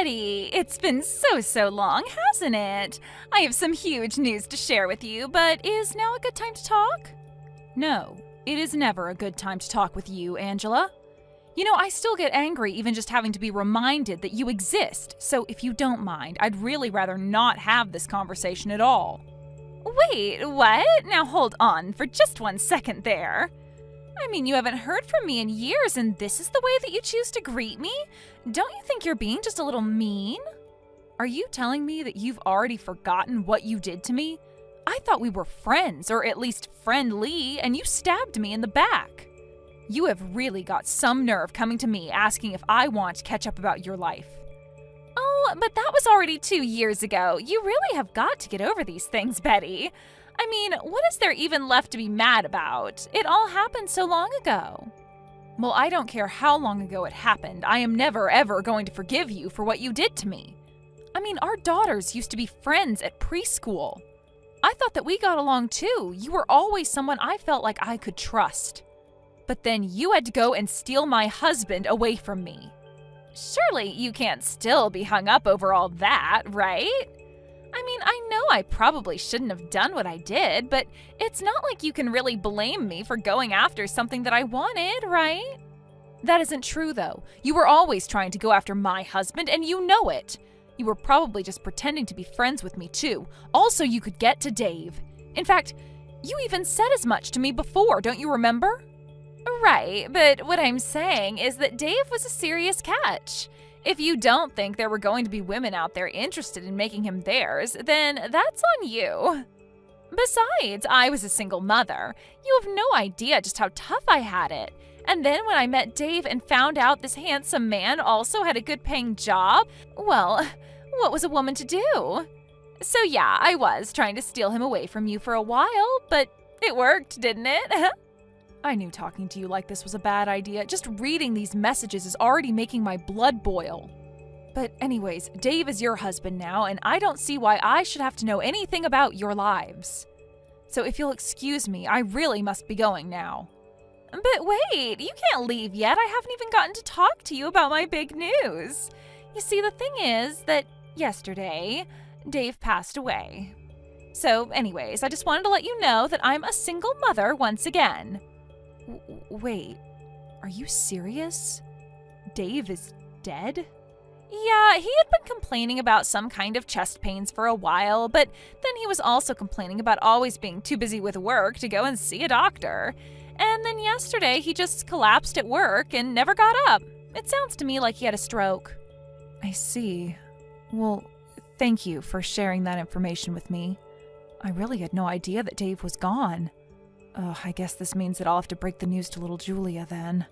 Betty, it's been so long, hasn't it? I have some huge news to share with you, but is now a good time to talk? No, it is never a good time to talk with you, Angela. You know, I still get angry even just having to be reminded that you exist, so if you don't mind, I'd really rather not have this conversation at all. Wait, what? Now hold on for just 1 second there. I mean, you haven't heard from me in years, and this is the way that you choose to greet me? Don't you think you're being just a little mean? Are you telling me that you've already forgotten what you did to me? I thought we were friends, or at least friendly, and you stabbed me in the back. You have really got some nerve coming to me asking if I want to catch up about your life. Oh, but that was already 2 years ago. You really have got to get over these things, Betty. I mean, what is there even left to be mad about? It all happened so long ago. Well, I don't care how long ago it happened. I am never, ever going to forgive you for what you did to me. I mean, our daughters used to be friends at preschool. I thought that we got along too. You were always someone I felt like I could trust. But then you had to go and steal my husband away from me. Surely you can't still be hung up over all that, right? I mean, I know I probably shouldn't have done what I did, but it's not like you can really blame me for going after something that I wanted, right? That isn't true, though. You were always trying to go after my husband, and you know it. You were probably just pretending to be friends with me, too. Also, you could get to Dave. In fact, you even said as much to me before, don't you remember? Right, but what I'm saying is that Dave was a serious catch. If you don't think there were going to be women out there interested in making him theirs, then that's on you. Besides, I was a single mother. You have no idea just how tough I had it. And then when I met Dave and found out this handsome man also had a good-paying job, well, what was a woman to do? So yeah, I was trying to steal him away from you for a while, but it worked, didn't it? I knew talking to you like this was a bad idea. Just reading these messages is already making my blood boil. But anyways, Dave is your husband now, and I don't see why I should have to know anything about your lives. So if you'll excuse me, I really must be going now. But wait, you can't leave yet. I haven't even gotten to talk to you about my big news. You see, the thing is that yesterday, Dave passed away. So anyways, I just wanted to let you know that I'm a single mother once again. Wait, are you serious? Dave is dead? Yeah, he had been complaining about some kind of chest pains for a while, but then he was also complaining about always being too busy with work to go and see a doctor. And then yesterday, he just collapsed at work and never got up. It sounds to me like he had a stroke. I see. Well, thank you for sharing that information with me. I really had no idea that Dave was gone. I guess this means that I'll have to break the news to little Julia then.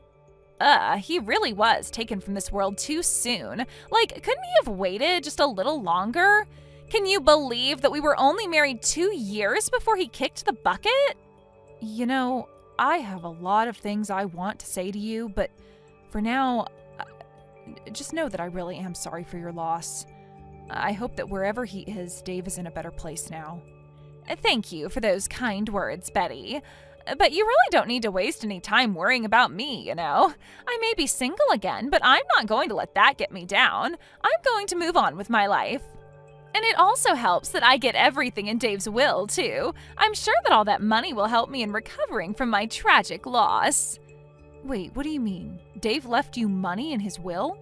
He really was taken from this world too soon. Like, couldn't he have waited just a little longer? Can you believe that we were only married 2 years before he kicked the bucket? You know, I have a lot of things I want to say to you, but for now, just know that I really am sorry for your loss. I hope that wherever he is, Dave is in a better place now. Thank you for those kind words, Betty. But you really don't need to waste any time worrying about me, you know. I may be single again, but I'm not going to let that get me down. I'm going to move on with my life. And it also helps that I get everything in Dave's will, too. I'm sure that all that money will help me in recovering from my tragic loss. Wait, what do you mean? Dave left you money in his will?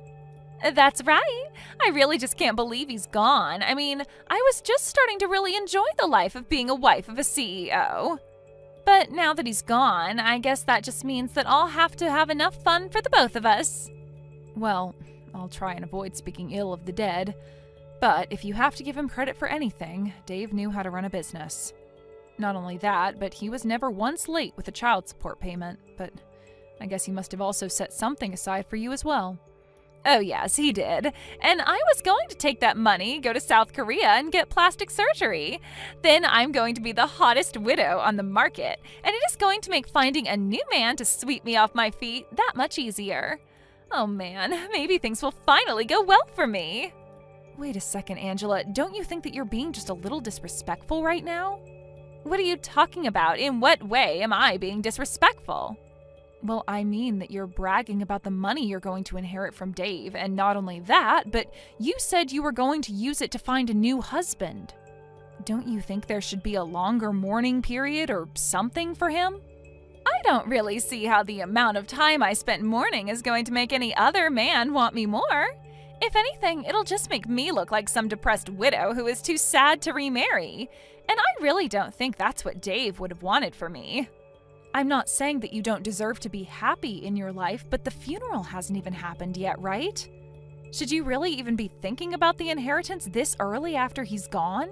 That's right. I really just can't believe he's gone. I mean, I was just starting to really enjoy the life of being a wife of a CEO. But now that he's gone, I guess that just means that I'll have to have enough fun for the both of us. Well, I'll try and avoid speaking ill of the dead. But if you have to give him credit for anything, Dave knew how to run a business. Not only that, but he was never once late with a child support payment. But I guess he must have also set something aside for you as well. Oh yes, he did. And I was going to take that money, go to South Korea, and get plastic surgery. Then I'm going to be the hottest widow on the market, and it is going to make finding a new man to sweep me off my feet that much easier. Oh man, maybe things will finally go well for me. Wait a second, Angela. Don't you think that you're being just a little disrespectful right now? What are you talking about? In what way am I being disrespectful? Well, I mean that you're bragging about the money you're going to inherit from Dave, and not only that, but you said you were going to use it to find a new husband. Don't you think there should be a longer mourning period or something for him? I don't really see how the amount of time I spent mourning is going to make any other man want me more. If anything, it'll just make me look like some depressed widow who is too sad to remarry. And I really don't think that's what Dave would have wanted for me. I'm not saying that you don't deserve to be happy in your life, but the funeral hasn't even happened yet, right? Should you really even be thinking about the inheritance this early after he's gone?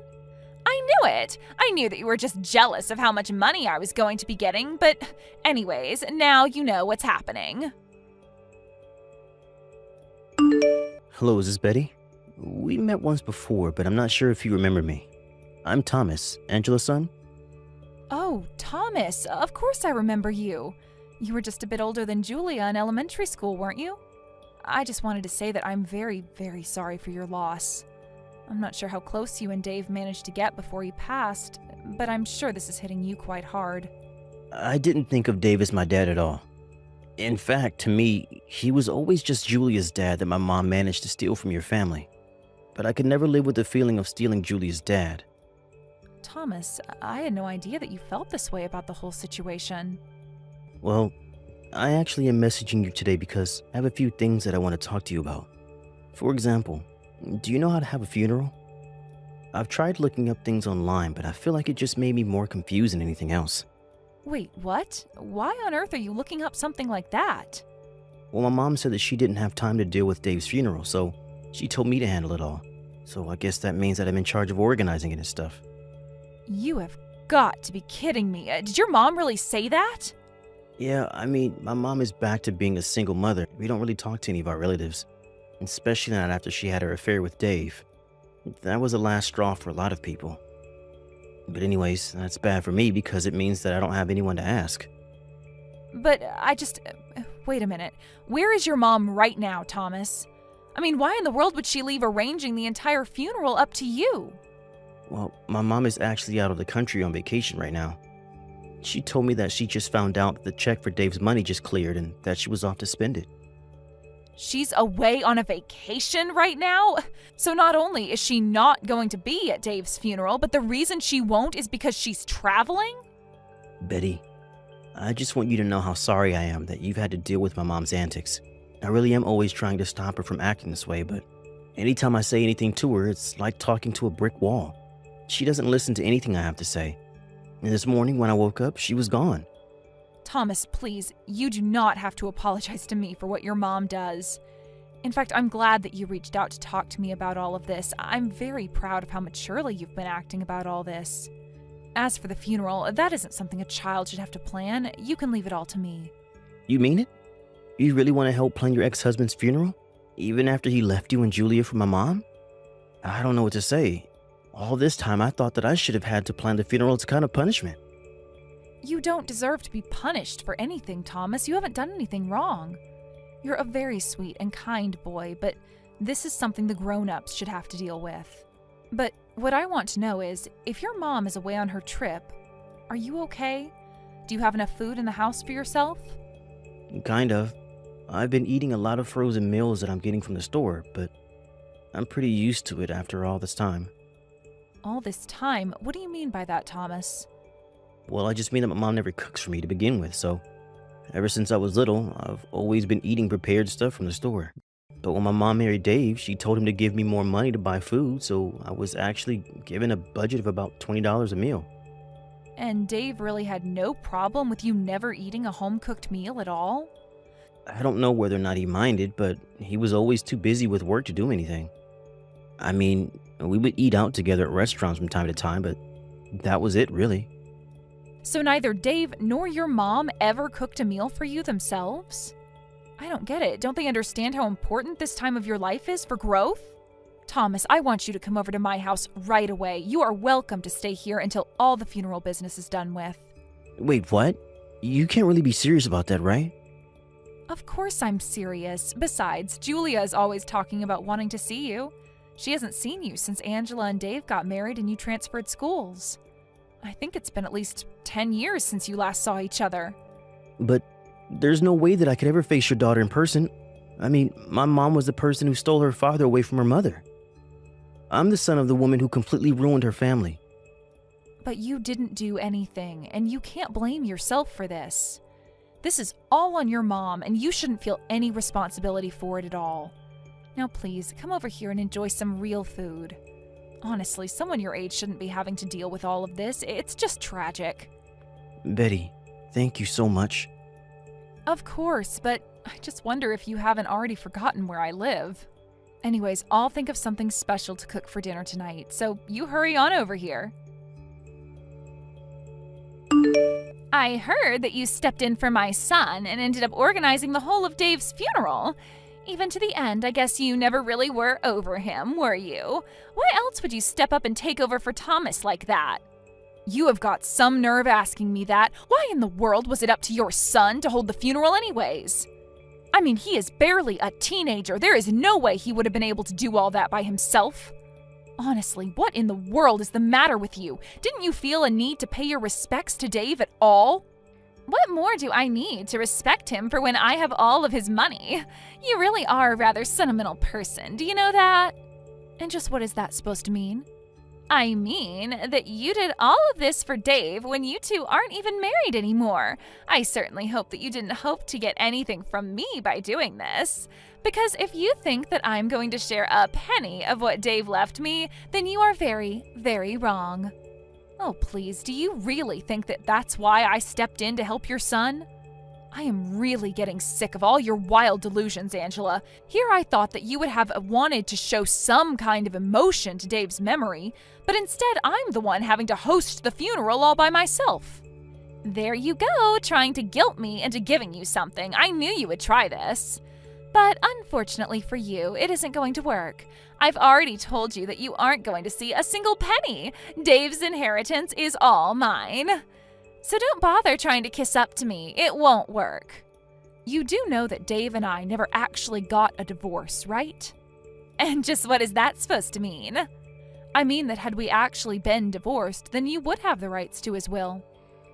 I knew it! I knew that you were just jealous of how much money I was going to be getting, but anyways, now you know what's happening. Hello, is this Betty? We met once before, but I'm not sure if you remember me. I'm Thomas, Angela's son. Oh, Thomas, of course I remember you. You were just a bit older than Julia in elementary school, weren't you? I just wanted to say that I'm very, very sorry for your loss. I'm not sure how close you and Dave managed to get before he passed, but I'm sure this is hitting you quite hard. I didn't think of Dave as my dad at all. In fact, to me, he was always just Julia's dad that my mom managed to steal from your family. But I could never live with the feeling of stealing Julia's dad. Thomas, I had no idea that you felt this way about the whole situation. Well, I actually am messaging you today because I have a few things that I want to talk to you about. For example, do you know how to have a funeral? I've tried looking up things online, but I feel like it just made me more confused than anything else. Wait, what? Why on earth are you looking up something like that? Well, my mom said that she didn't have time to deal with Dave's funeral, so she told me to handle it all. So I guess that means that I'm in charge of organizing it and stuff. You have got to be kidding me. Did your mom really say that? Yeah, I mean, my mom is back to being a single mother. We don't really talk to any of our relatives, especially not after she had her affair with Dave. That was the last straw for a lot of people. But anyways, that's bad for me because it means that I don't have anyone to ask. But wait a minute. Where is your mom right now, Thomas? I mean, why in the world would she leave arranging the entire funeral up to you? Well, my mom is actually out of the country on vacation right now. She told me that she just found out that the check for Dave's money just cleared and that she was off to spend it. She's away on a vacation right now? So not only is she not going to be at Dave's funeral, but the reason she won't is because she's traveling? Betty, I just want you to know how sorry I am that you've had to deal with my mom's antics. I really am always trying to stop her from acting this way, but anytime I say anything to her, it's like talking to a brick wall. She doesn't listen to anything I have to say. And this morning when I woke up, she was gone. Thomas, please, you do not have to apologize to me for what your mom does. In fact, I'm glad that you reached out to talk to me about all of this. I'm very proud of how maturely you've been acting about all this. As for the funeral, that isn't something a child should have to plan. You can leave it all to me. You mean it? You really want to help plan your ex-husband's funeral? Even after he left you and Julia for my mom? I don't know what to say. All this time I thought that I should have had to plan the funeral as a kind of punishment. You don't deserve to be punished for anything, Thomas. You haven't done anything wrong. You're a very sweet and kind boy, but this is something the grown-ups should have to deal with. But what I want to know is, if your mom is away on her trip, are you okay? Do you have enough food in the house for yourself? Kind of. I've been eating a lot of frozen meals that I'm getting from the store, but I'm pretty used to it after all this time. All this time? What do you mean by that, Thomas? Well, I just mean that my mom never cooks for me to begin with, so ever since I was little, I've always been eating prepared stuff from the store. But when my mom married Dave, she told him to give me more money to buy food, so I was actually given a budget of about $20 a meal. And Dave really had no problem with you never eating a home-cooked meal at all? I don't know whether or not he minded, but he was always too busy with work to do anything. I mean, we would eat out together at restaurants from time to time, but that was it, really. So neither Dave nor your mom ever cooked a meal for you themselves? I don't get it. Don't they understand how important this time of your life is for growth? Thomas, I want you to come over to my house right away. You are welcome to stay here until all the funeral business is done with. Wait, what? You can't really be serious about that, right? Of course I'm serious. Besides, Julia is always talking about wanting to see you. She hasn't seen you since Angela and Dave got married and you transferred schools. I think it's been at least 10 years since you last saw each other. But There's no way that I could ever face your daughter in person. I mean, my mom was the person who stole her father away from her mother. I'm the son of the woman who completely ruined her family. But you didn't do anything, and you can't blame yourself for this. This is all on your mom, and you shouldn't feel any responsibility for it at all. Now please, come over here and enjoy some real food. Honestly, someone your age shouldn't be having to deal with all of this. It's just tragic. Betty, thank you so much. Of course, but I just wonder if you haven't already forgotten where I live. Anyways, I'll think of something special to cook for dinner tonight, so you hurry on over here. I heard that you stepped in for my son and ended up organizing the whole of Dave's funeral. Even to the end, I guess you never really were over him, were you? Why else would you step up and take over for Thomas like that? You have got some nerve asking me that. Why in the world was it up to your son to hold the funeral anyways? I mean, he is barely a teenager. There is no way he would have been able to do all that by himself. Honestly, what in the world is the matter with you? Didn't you feel a need to pay your respects to Dave at all? What more do I need to respect him for when I have all of his money? You really are a rather sentimental person, do you know that? And just what is that supposed to mean? I mean that you did all of this for Dave when you two aren't even married anymore. I certainly hope that you didn't hope to get anything from me by doing this. Because if you think that I'm going to share a penny of what Dave left me, then you are very, very wrong. Oh, please, do you really think that that's why I stepped in to help your son? I am really getting sick of all your wild delusions, Angela. Here I thought that you would have wanted to show some kind of emotion to Dave's memory, but instead I'm the one having to host the funeral all by myself. There you go, trying to guilt me into giving you something. I knew you would try this. But unfortunately for you, it isn't going to work. I've already told you that you aren't going to see a single penny. Dave's inheritance is all mine. So don't bother trying to kiss up to me. It won't work. You do know that Dave and I never actually got a divorce, right? And just what is that supposed to mean? I mean that had we actually been divorced, then you would have the rights to his will.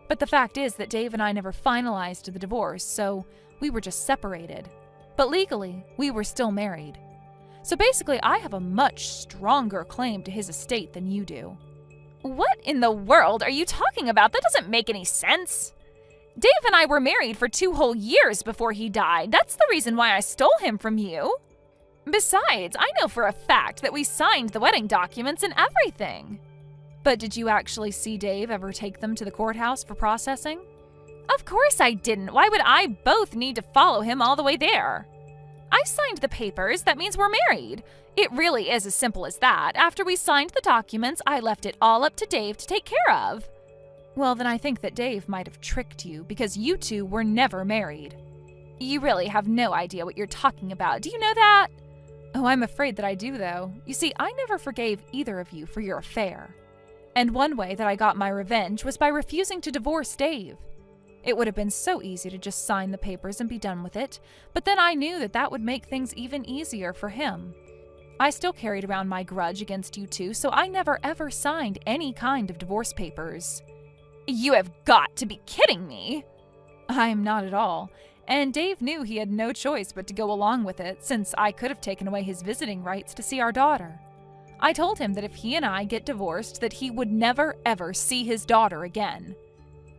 But the fact is that Dave and I never finalized the divorce, so we were just separated. But legally, we were still married. So basically, I have a much stronger claim to his estate than you do. What in the world are you talking about? That doesn't make any sense. Dave and I were married for 2 whole years before he died. That's the reason why I stole him from you. Besides, I know for a fact that we signed the wedding documents and everything. But did you actually see Dave ever take them to the courthouse for processing? Of course I didn't. Why would I both need to follow him all the way there? I signed the papers. That means we're married. It really is as simple as that. After we signed the documents, I left it all up to Dave to take care of. Well, then I think that Dave might have tricked you because you two were never married. You really have no idea what you're talking about. Do you know that? Oh, I'm afraid that I do, though. You see, I never forgave either of you for your affair. And one way that I got my revenge was by refusing to divorce Dave. It would have been so easy to just sign the papers and be done with it, but then I knew that that would make things even easier for him. I still carried around my grudge against you two, so I never ever signed any kind of divorce papers. You have got to be kidding me! I'm not at all, and Dave knew he had no choice but to go along with it, since I could have taken away his visiting rights to see our daughter. I told him that if he and I get divorced, that he would never ever see his daughter again.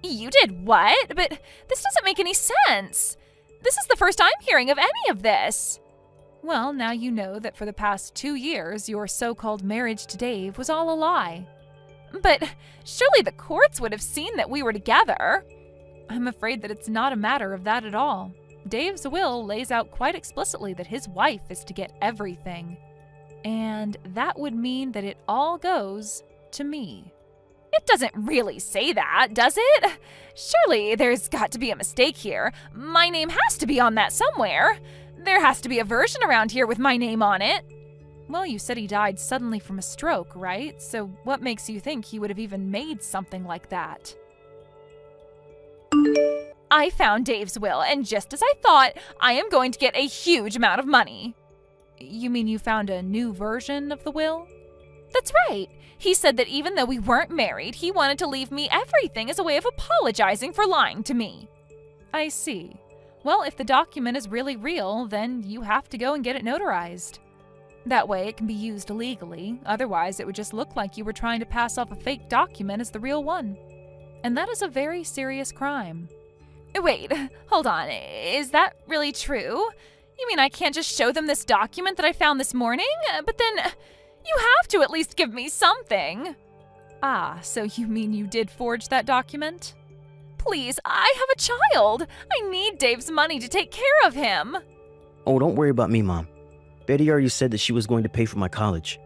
You did what? But this doesn't make any sense. This is the first I'm hearing of any of this. Well, now you know that for the past 2 years, your so-called marriage to Dave was all a lie. But surely the courts would have seen that we were together. I'm afraid that it's not a matter of that at all. Dave's will lays out quite explicitly that his wife is to get everything. And that would mean that it all goes to me. It doesn't really say that, does it? Surely there's got to be a mistake here. My name has to be on that somewhere. There has to be a version around here with my name on it. Well, you said he died suddenly from a stroke, right? So what makes you think he would have even made something like that? I found Dave's will, and just as I thought, I am going to get a huge amount of money. You mean you found a new version of the will? That's right. He said that even though we weren't married, he wanted to leave me everything as a way of apologizing for lying to me. I see. Well, if the document is really real, then you have to go and get it notarized. That way it can be used legally, otherwise it would just look like you were trying to pass off a fake document as the real one. And that is a very serious crime. Wait, hold on, is that really true? You mean I can't just show them this document that I found this morning? But then, you have to at least give me something. Ah, so you mean you did forge that document? Please, I have a child. I need Dave's money to take care of him. Oh, don't worry about me, Mom. Betty already said that she was going to pay for my college.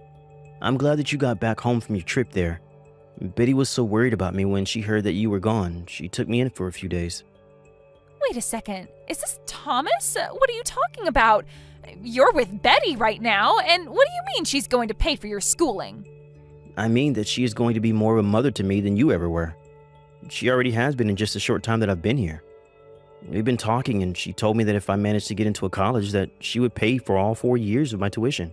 I'm glad that you got back home from your trip there. Betty was so worried about me when she heard that you were gone. She took me in for a few days. Wait a second. Is this Thomas? What are you talking about? You're with Betty right now, and what do you mean she's going to pay for your schooling? I mean that she is going to be more of a mother to me than you ever were. She already has been in just a short time that I've been here. We've been talking, and she told me that if I managed to get into a college, that she would pay for all 4 years of my tuition.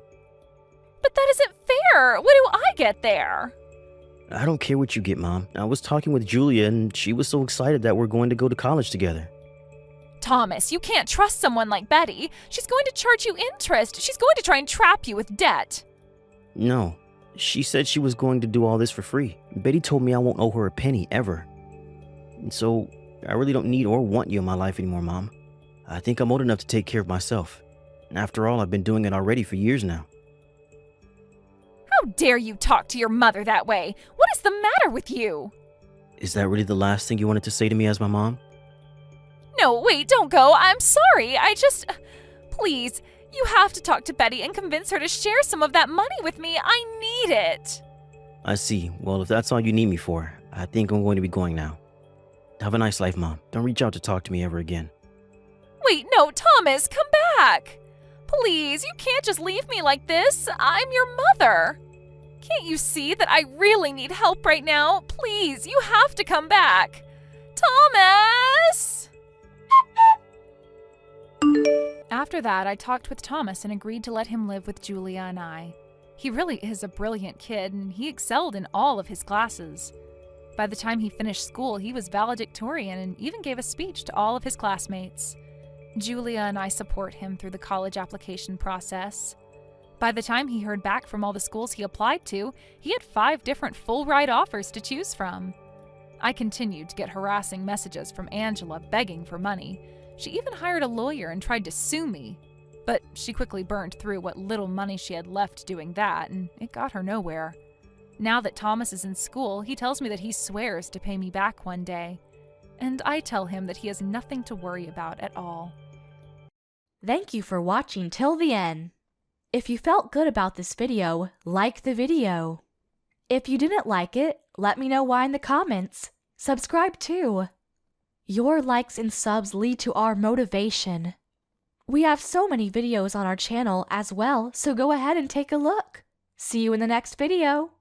But that isn't fair. What do I get there? I don't care what you get, Mom. I was talking with Julia, and she was so excited that we're going to go to college together. Thomas, you can't trust someone like Betty. She's going to charge you interest. She's going to try and trap you with debt. No. She said she was going to do all this for free. Betty told me I won't owe her a penny, ever. And so, I really don't need or want you in my life anymore, Mom. I think I'm old enough to take care of myself. After all, I've been doing it already for years now. How dare you talk to your mother that way? What is the matter with you? Is that really the last thing you wanted to say to me as my mom? No, wait, don't go. I'm sorry. Please, you have to talk to Betty and convince her to share some of that money with me. I need it. I see. Well, if that's all you need me for, I think I'm going to be going now. Have a nice life, Mom. Don't reach out to talk to me ever again. Wait, no, Thomas, come back. Please, you can't just leave me like this. I'm your mother. Can't you see that I really need help right now? Please, you have to come back. Thomas! After that, I talked with Thomas and agreed to let him live with Julia and I. He really is a brilliant kid, and he excelled in all of his classes. By the time he finished school, he was valedictorian and even gave a speech to all of his classmates. Julia and I support him through the college application process. By the time he heard back from all the schools he applied to, he had 5 different full-ride offers to choose from. I continued to get harassing messages from Angela begging for money. She even hired a lawyer and tried to sue me. But she quickly burned through what little money she had left doing that, and it got her nowhere. Now that Thomas is in school, he tells me that he swears to pay me back one day. And I tell him that he has nothing to worry about at all. Thank you for watching till the end. If you felt good about this video, like the video. If you didn't like it, let me know why in the comments. Subscribe too. Your likes and subs lead to our motivation. We have so many videos on our channel as well, so go ahead and take a look. See you in the next video.